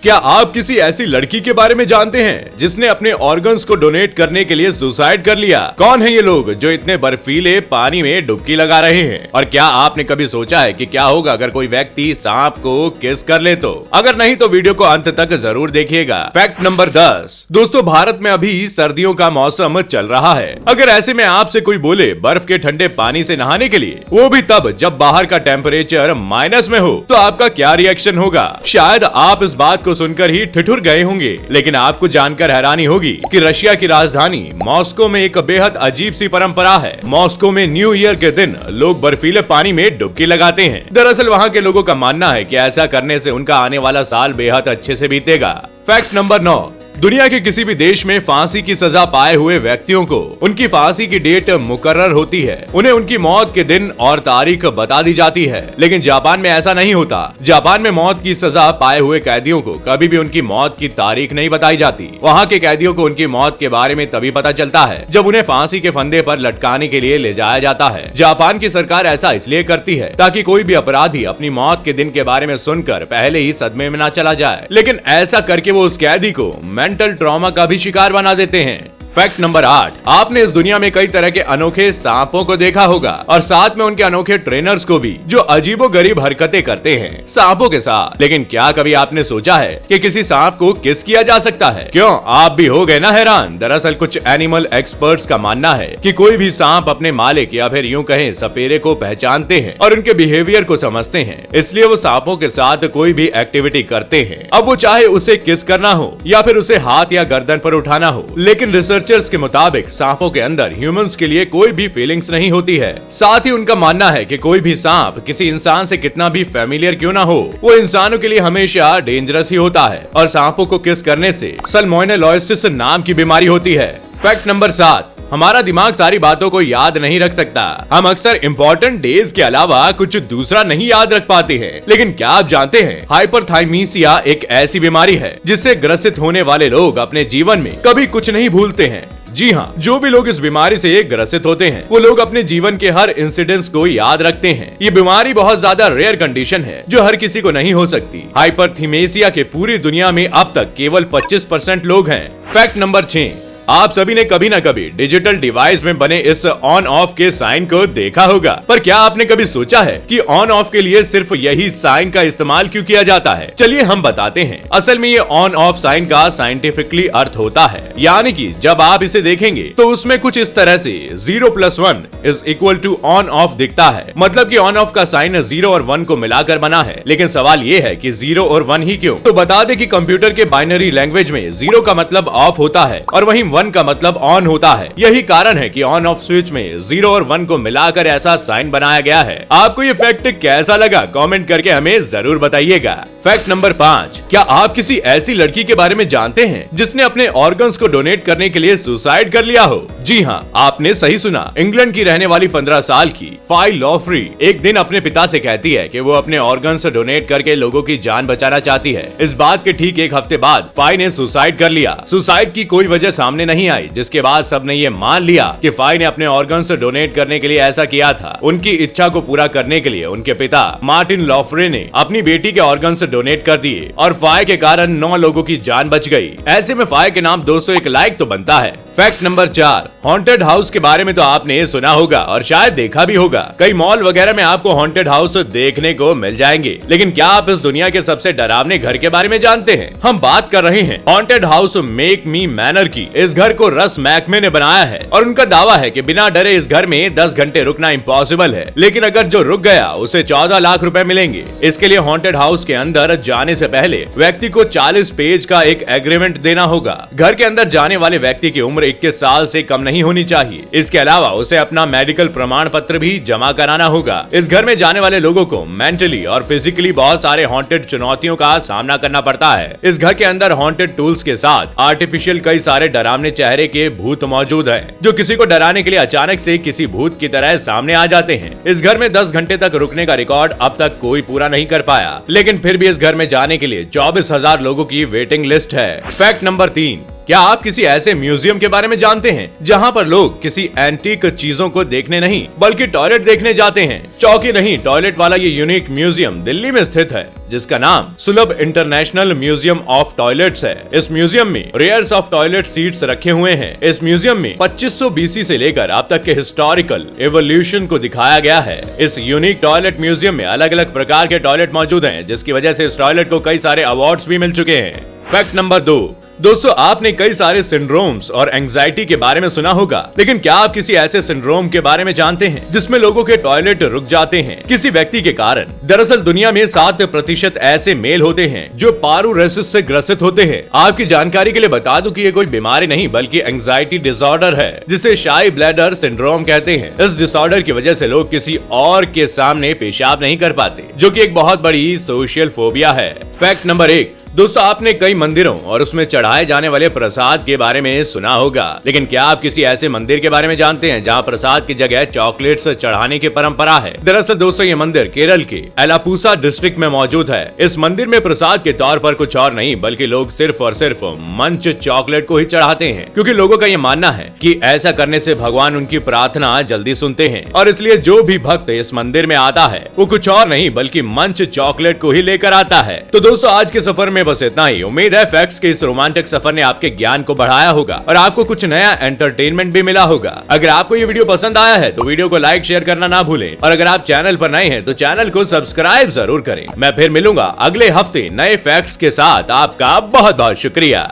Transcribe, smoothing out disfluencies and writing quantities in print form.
क्या आप किसी ऐसी लड़की के बारे में जानते हैं जिसने अपने ऑर्गन्स को डोनेट करने के लिए सुसाइड कर लिया? कौन है ये लोग जो इतने बर्फीले पानी में डुबकी लगा रहे हैं? और क्या आपने कभी सोचा है कि क्या होगा अगर कोई व्यक्ति सांप को किस कर ले तो? अगर नहीं तो वीडियो को अंत तक जरूर देखिएगा। Fact number 10। दोस्तों, भारत में अभी सर्दियों का मौसम चल रहा है। अगर ऐसे में आपसे कोई बोले बर्फ के ठंडे पानी से नहाने के लिए, वो भी तब जब बाहर का टेम्परेचर माइनस में हो, तो आपका क्या रिएक्शन होगा? शायद आप इस बात को सुनकर ही ठिठुर गए होंगे। लेकिन आपको जानकर हैरानी होगी कि रशिया की राजधानी मॉस्को में एक बेहद अजीब सी परंपरा है। मॉस्को में न्यू ईयर के दिन लोग बर्फीले पानी में डुबकी लगाते हैं। दरअसल वहाँ के लोगों का मानना है कि ऐसा करने से उनका आने वाला साल बेहद अच्छे से बीतेगा। Fact number 9। दुनिया के किसी भी देश में फांसी की सजा पाए हुए व्यक्तियों को उनकी फांसी की डेट मुकर्रर होती है। उन्हें उनकी मौत के दिन और तारीख बता दी जाती है। लेकिन जापान में ऐसा नहीं होता। जापान में मौत की सजा पाए हुए कैदियों को कभी भी उनकी मौत की तारीख नहीं बताई जाती। वहाँ के कैदियों को उनकी मौत के बारे में तभी पता चलता है जब उन्हें फांसी के फंदे पर लटकाने के लिए ले जाया जाता है। जापान की सरकार ऐसा इसलिए करती है ताकि कोई भी अपराधी अपनी मौत के दिन के बारे में सुनकर पहले ही सदमे में न चला जाए। लेकिन ऐसा करके वो उस कैदी को मेंटल ट्रॉमा का भी शिकार बना देते हैं। Fact number 8। आपने इस दुनिया में कई तरह के अनोखे सांपों को देखा होगा और साथ में उनके अनोखे ट्रेनर्स को भी, जो अजीबोगरीब हरकतें करते हैं सांपों के साथ। लेकिन क्या कभी आपने सोचा है कि किसी सांप को किस किया जा सकता है? क्यों, आप भी हो गए ना हैरान? दरअसल कुछ एनिमल एक्सपर्ट्स का मानना है कि कोई भी सांप अपने मालिक या फिर यूं कहें सपेरे को पहचानते हैं और उनके बिहेवियर को समझते हैं, इसलिए वो सांपों के साथ कोई भी एक्टिविटी करते हैं। अब वो चाहे उसे किस करना हो या फिर उसे हाथ या गर्दन पर उठाना हो। लेकिन रिसर्चर्स के मुताबिक सांपों के अंदर ह्यूमंस के लिए कोई भी फीलिंग्स नहीं होती है। साथ ही उनका मानना है कि कोई भी सांप किसी इंसान से कितना भी फेमिलियर क्यों ना हो, वो इंसानों के लिए हमेशा डेंजरस ही होता है। और सांपों को किस करने से सल्मोनेलोसिस नाम की बीमारी होती है। Fact number 7। हमारा दिमाग सारी बातों को याद नहीं रख सकता। हम अक्सर इम्पोर्टेंट डेज के अलावा कुछ दूसरा नहीं याद रख पाते हैं। लेकिन क्या आप जानते हैं, हाइपरथाइमीसिया एक ऐसी बीमारी है जिससे ग्रसित होने वाले लोग अपने जीवन में कभी कुछ नहीं भूलते हैं। जी हाँ, जो भी लोग इस बीमारी से ग्रसित होते हैं वो लोग अपने जीवन के हर इंसिडेंट्स को याद रखते हैं। ये बीमारी बहुत ज्यादा रेयर कंडीशन है जो हर किसी को नहीं हो सकती। हाइपरथीमेसिया के पूरी दुनिया में अब तक केवल 25% लोग हैं। Fact number 6। आप सभी ने कभी न कभी डिजिटल डिवाइस में बने इस ऑन ऑफ के साइन को देखा होगा, पर क्या आपने कभी सोचा है कि ऑन ऑफ के लिए सिर्फ यही साइन का इस्तेमाल क्यों किया जाता है? चलिए हम बताते हैं। असल में ये ऑन ऑफ साइन का साइंटिफिकली अर्थ होता है, यानी कि जब आप इसे देखेंगे तो उसमें कुछ इस तरह से 0+1 is equal to on off दिखता है। मतलब कि ऑन ऑफ का साइन 0 और 1 को मिलाकर बना है। लेकिन सवाल ये है कि 0 और 1 ही क्यों? तो बता दें कि कंप्यूटर के बाइनरी लैंग्वेज में 0 का मतलब ऑफ होता है और वहीं 1 का मतलब ऑन होता है। यही कारण है कि ऑन ऑफ स्विच में 0 और 1 को मिलाकर ऐसा साइन बनाया गया है। आपको ये फैक्ट कैसा लगा? कमेंट करके हमें जरूर बताइएगा। Fact number 5। क्या आप किसी ऐसी लड़की के बारे में जानते हैं जिसने अपने ऑर्गन्स को डोनेट करने के लिए सुसाइड कर लिया हो? जी हाँ, आपने सही सुना। इंग्लैंड की रहने वाली 15 साल की फाई लॉफ्री एक दिन अपने पिता से कहती है कि वो अपने ऑर्गन्स डोनेट करके लोगों की जान बचाना चाहती है। इस बात के ठीक एक हफ्ते बाद फाई ने सुसाइड कर लिया। सुसाइड की कोई वजह सामने नहीं आई, जिसके बाद सबने ये मान लिया कि फाई ने अपने ऑर्गन्स डोनेट करने के लिए ऐसा किया था। उनकी इच्छा को पूरा करने के लिए उनके पिता मार्टिन लॉफ्रे ने अपनी बेटी के ऑर्गन्स डोनेट कर दिए और फाई के कारण 9 लोगों की जान बच गई। ऐसे में फाई के नाम 201 लाइक तो बनता है। Fact number 4। हॉन्टेड हाउस के बारे में तो आपने सुना होगा और शायद देखा भी होगा। कई मॉल वगैरह में आपको हॉन्टेड हाउस देखने को मिल जाएंगे। लेकिन क्या आप इस दुनिया के सबसे डरावने घर के बारे में जानते हैं? हम बात कर रहे हैं haunted house make me manner की। इस घर को रस मैकमे ने बनाया है और उनका दावा है कि बिना डरे इस घर में 10 घंटे रुकना इम्पॉसिबल है। लेकिन अगर जो रुक गया उसे 14 लाख रुपए मिलेंगे। इसके लिए हॉन्टेड हाउस के अंदर जाने से पहले व्यक्ति को 40 पेज का एक एग्रीमेंट देना होगा। घर के अंदर जाने वाले व्यक्ति की उम्र 21 साल से कम नहीं होनी चाहिए। इसके अलावा उसे अपना मेडिकल प्रमाण पत्र भी जमा कराना होगा। इस घर में जाने वाले लोगों को मेंटली और फिजिकली बहुत सारे हॉन्टेड चुनौतियों का सामना करना पड़ता है। इस घर के अंदर हॉन्टेड टूल्स के साथ आर्टिफिशियल कई सारे डरावने चेहरे के भूत मौजूद हैं, जो किसी को डराने के लिए अचानक से किसी भूत की तरह सामने आ जाते हैं। इस घर में 10 घंटे तक रुकने का रिकॉर्ड अब तक कोई पूरा नहीं कर पाया, लेकिन फिर भी इस घर में जाने के लिए 24,000 लोगों की वेटिंग लिस्ट है। Fact number 3। क्या आप किसी ऐसे म्यूजियम के बारे में जानते हैं जहां पर लोग किसी एंटीक चीजों को देखने नहीं बल्कि टॉयलेट देखने जाते हैं? चौकी नहीं, टॉयलेट वाला ये यूनिक म्यूजियम दिल्ली में स्थित है, जिसका नाम सुलभ इंटरनेशनल म्यूजियम ऑफ टॉयलेट्स है। इस म्यूजियम में रेयर्स ऑफ टॉयलेट सीट्स रखे हुए हैं। इस म्यूजियम में 2500 BC से लेकर अब तक के हिस्टोरिकल एवोल्यूशन को दिखाया गया है। इस यूनिक टॉयलेट म्यूजियम में अलग अलग प्रकार के टॉयलेट मौजूद हैं, जिसकी वजह से इस टॉयलेट को कई सारे अवार्ड्स भी मिल चुके हैं। फैक्ट नंबर 2, दोस्तों आपने कई सारे सिंड्रोम्स और एंजाइटी के बारे में सुना होगा, लेकिन क्या आप किसी ऐसे सिंड्रोम के बारे में जानते हैं जिसमें लोगों के टॉयलेट रुक जाते हैं किसी व्यक्ति के कारण? दरअसल दुनिया में 7% ऐसे मेल होते हैं जो पारूरेसिस से ग्रसित होते हैं। आपकी जानकारी के लिए बता दूं कि ये कोई बीमारी नहीं बल्कि एंजाइटी डिसऑर्डर है, जिसे शाई ब्लैडर सिंड्रोम कहते हैं। इस डिसऑर्डर की वजह से लोग किसी और के सामने पेशाब नहीं कर पाते, जो कि एक बहुत बड़ी सोशल फोबिया है। फैक्ट नंबर 1, दोस्तों आपने कई मंदिरों और उसमें चढ़ाए जाने वाले प्रसाद के बारे में सुना होगा, लेकिन क्या आप किसी ऐसे मंदिर के बारे में जानते हैं जहां प्रसाद की जगह चॉकलेट्स चढ़ाने की परंपरा है? दरअसल दोस्तों ये मंदिर केरल के एलापूसा डिस्ट्रिक्ट में मौजूद है। इस मंदिर में प्रसाद के तौर पर कुछ और नहीं बल्कि लोग सिर्फ और सिर्फ मंच चॉकलेट को ही चढ़ाते हैं, क्योंकि लोगों का ये मानना है कि ऐसा करने से भगवान उनकी प्रार्थना जल्दी सुनते हैं, और इसलिए जो भी भक्त इस मंदिर में आता है वो कुछ और नहीं बल्कि मंच चॉकलेट को ही लेकर आता है। तो दोस्तों आज के सफर में बस इतना ही। उम्मीद है फैक्ट्स के इस रोमांचक सफर ने आपके ज्ञान को बढ़ाया होगा और आपको कुछ नया एंटरटेनमेंट भी मिला होगा। अगर आपको ये वीडियो पसंद आया है तो वीडियो को लाइक शेयर करना ना भूलें, और अगर आप चैनल पर नए हैं तो चैनल को सब्सक्राइब जरूर करें। मैं फिर मिलूंगा अगले हफ्ते नए फैक्ट्स के साथ। आपका बहुत बहुत शुक्रिया।